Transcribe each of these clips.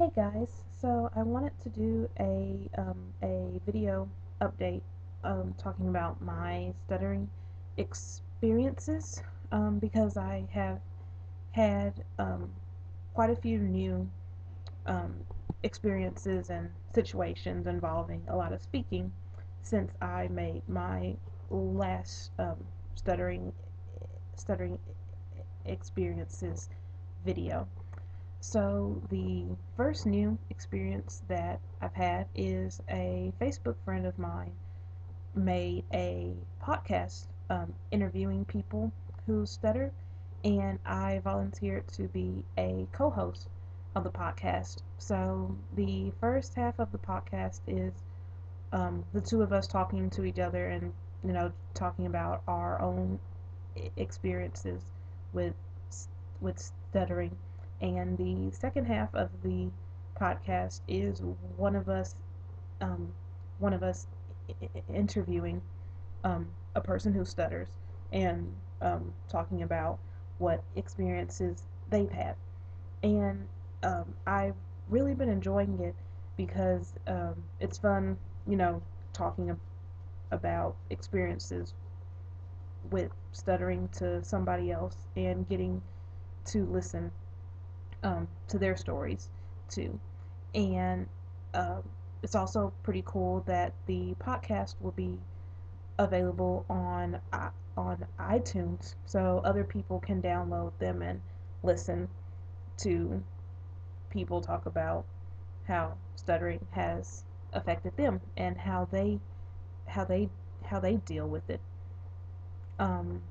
Hey guys, so I wanted to do a video update talking about my stuttering experiences because I have had quite a few new um, experiences and situations involving a lot of speaking since I made my last stuttering experiences video. So, the first new experience that I've had is a Facebook friend of mine made a podcast interviewing people who stutter, and I volunteered to be a co host of the podcast. So, the first half of the podcast is the two of us talking to each other and, talking about our own experiences with with stuttering. And the second half of the podcast is one of us um, one of us interviewing a person who stutters and talking about what experiences they've had. And I've really been enjoying it because it's fun, talking about experiences with stuttering to somebody else and getting to listen to their stories too. And it's also pretty cool that the podcast will be available on iTunes, so other people can download them and listen to people talk about how stuttering has affected them and how they how they deal with it. Um,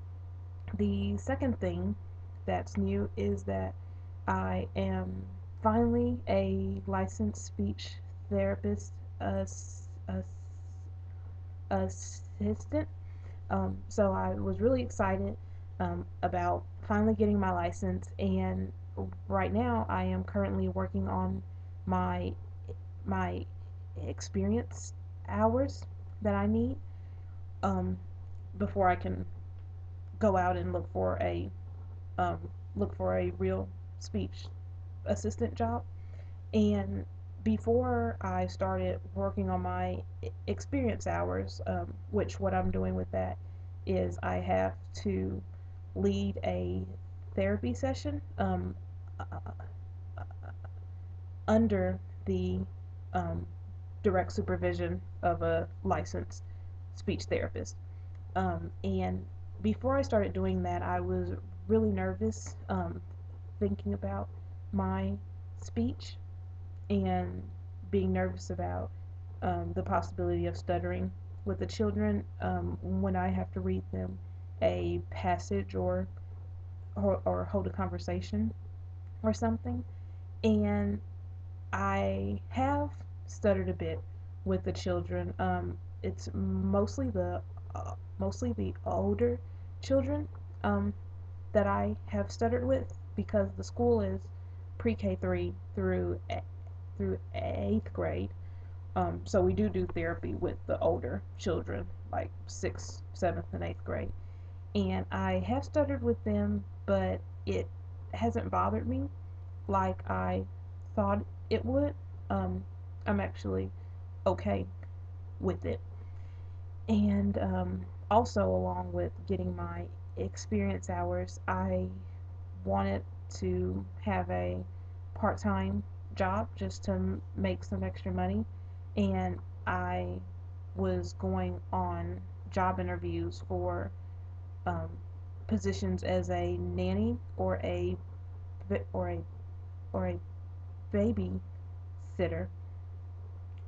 the second thing that's new is that I am finally a licensed speech therapist assistant. So I was really excited about finally getting my license, and right now I am currently working on my my experience hours that I need um, before I can go out and um, look for a real speech assistant job. And before I started working on my experience hours, which what I'm doing with that is I have to lead a therapy session under the um, direct supervision of a licensed speech therapist. And before I started doing that, I was really nervous thinking about my speech and being nervous about the possibility of stuttering with the children when I have to read them a passage or hold a conversation or something. And I have stuttered a bit with the children. It's mostly the older children that I have stuttered with because the school is pre-K 3 through eighth grade. So we do therapy with the older children, like sixth, seventh, and eighth grade. And I have stuttered with them, but it hasn't bothered me like I thought it would. Um, I'm actually okay with it. And also, along with getting my experience hours, I wanted to have a part time job just to make some extra money. And I was going on job interviews for um, positions as a nanny or a or a baby sitter,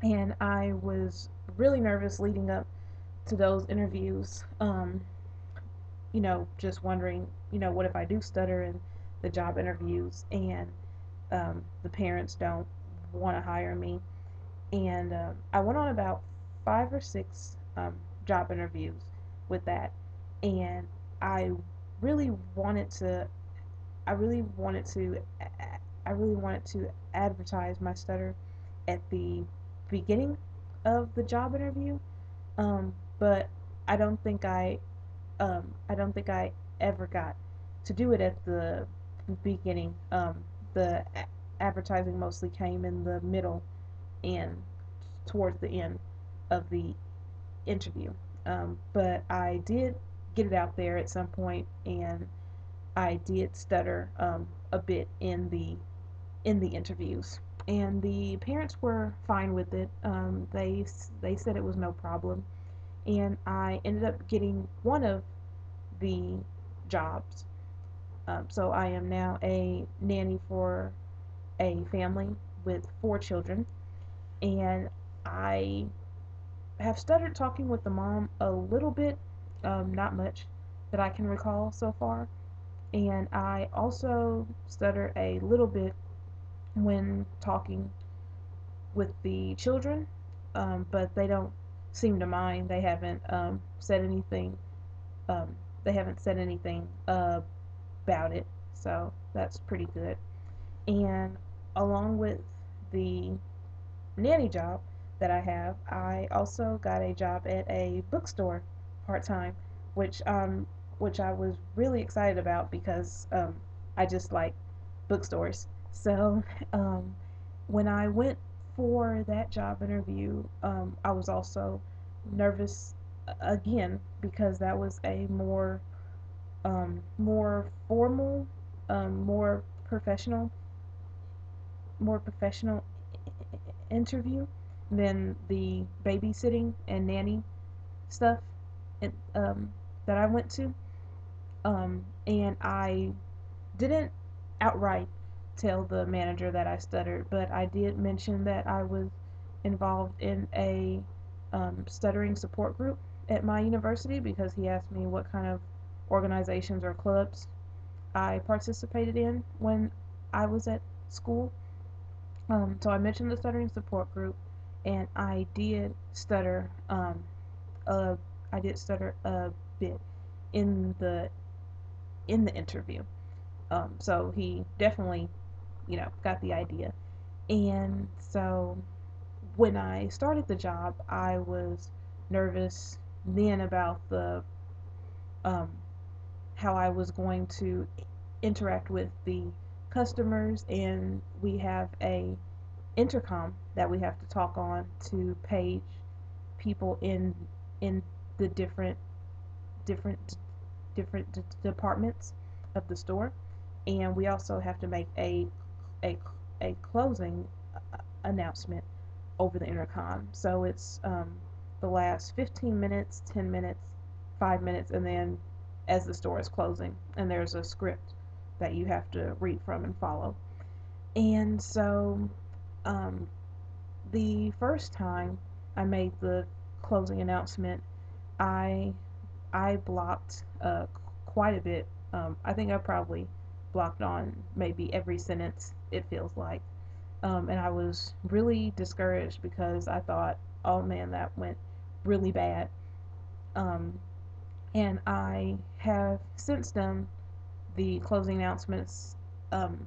and I was really nervous leading up to those interviews. Just wondering, what if I do stutter in the job interviews and the parents don't want to hire me? And I went on about 5 or 6 job interviews with that, and I really wanted to. I really wanted to. I really wanted to advertise my stutter at the beginning of the job interview, but I don't think I don't think I ever got to do it at the beginning. The advertising mostly came in the middle and towards the end of the interview. But I did get it out there at some point, and I did stutter a bit in the interviews, and the parents were fine with it. They said it was no problem, and I ended up getting one of the jobs. So I am now a nanny for a family with 4 children, and I have stuttered talking with the mom a little bit, not much that I can recall so far, and I also stutter a little bit when talking with the children, but they don't seem to mind. Said anything. Um, they haven't said anything about it, so that's pretty good. And along with the nanny job that I have, I also got a job at a bookstore part time, which which I was really excited about because I just like bookstores. So um, when I went for that job interview, I was also nervous again because that was a more formal, more professional, more professional interview than the babysitting and nanny stuff and, that I went to. And I didn't outright tell the manager that I stuttered, but I did mention that I was involved in a stuttering support group at my university because he asked me what kind of organizations or clubs I participated in when I was at school. So I mentioned the stuttering support group, and uh, I did stutter a bit in the interview. So he definitely, got the idea. And so when I started the job, I was nervous then about the um, how I was going to interact with the customers, and we have a intercom that we have to talk on to page people in the different departments of the store, and we also have to make a a closing announcement over the intercom. So it's the last 15 minutes, 10 minutes, 5 minutes, and then as the store is closing, and there's a script that you have to read from and follow. And so um, the first time I made the closing announcement, I I blocked quite a bit. I think I probably blocked on maybe every sentence, it feels like. And I was really discouraged because I thought, oh man, that went really bad. Um, and I have since done the closing announcements um,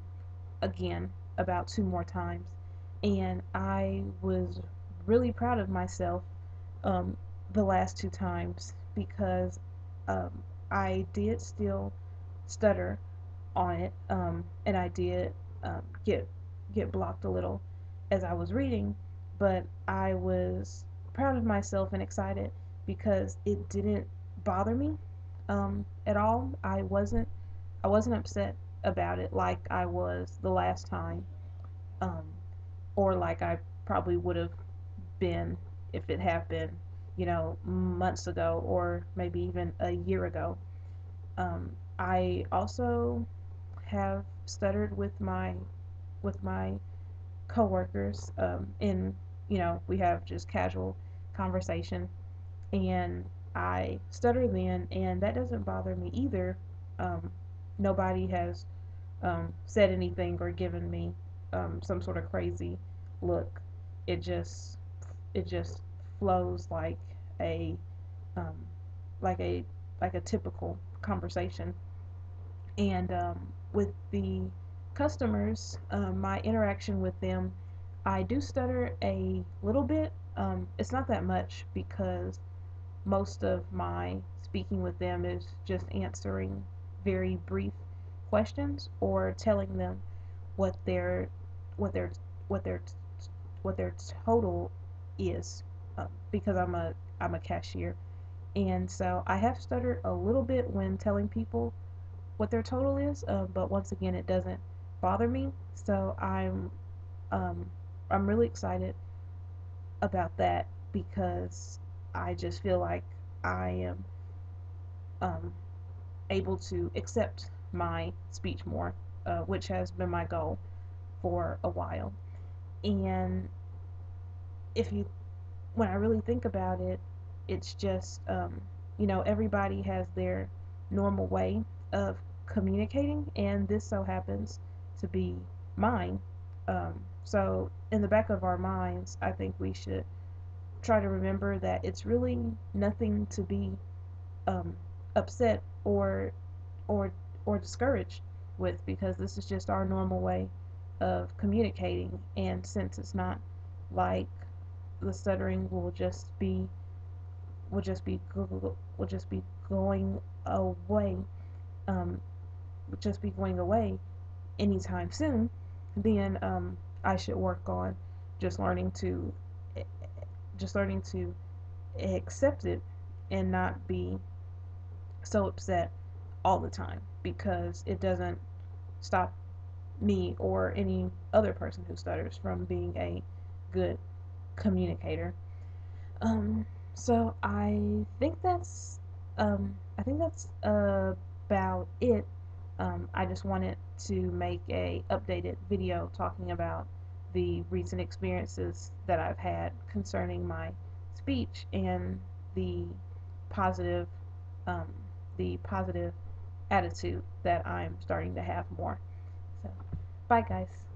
again about 2 more times. And I was really proud of myself um, the last 2 times because um, I did still stutter on it, and I did um, get get blocked a little as I was reading, but I was proud of myself and excited because it didn't bother me at all. I wasn't upset about it like I was the last time, um, or like I probably would have been if it had been, months ago or maybe even a year ago. I also have stuttered with my coworkers, in we have just casual conversation, and I stutter then, and that doesn't bother me either. Nobody has said anything or given me some sort of crazy look. It just it just flows a um, like a like a typical conversation. And with the customers, my interaction with them, I do stutter a little bit. It's not that much because most of my speaking with them is just answering very brief questions or telling them what their what their what their what their total is, because I'm a cashier, and so I have stuttered a little bit when telling people what their total is, but once again, it doesn't bother me. So um, I'm really excited about that because I just feel like I am um, able to accept my speech more, which has been my goal for a while. And if you, when I really think about it, it's just, everybody has their normal way of communicating, and this so happens to be mine. So, in the back of our minds, I think we should try to remember that it's really nothing to be um, upset or or discouraged with, because this is just our normal way of communicating. And since it's not like the stuttering will just be going away, um, just be going away anytime soon, then I should work on just learning to just learning to accept it and not be so upset all the time, because it doesn't stop me or any other person who stutters from being a good communicator. Um, so I think that's about it. I just wanted to make a updated video talking about the recent experiences that I've had concerning my speech and the positive um, the positive attitude that I'm starting to have more. So, bye guys.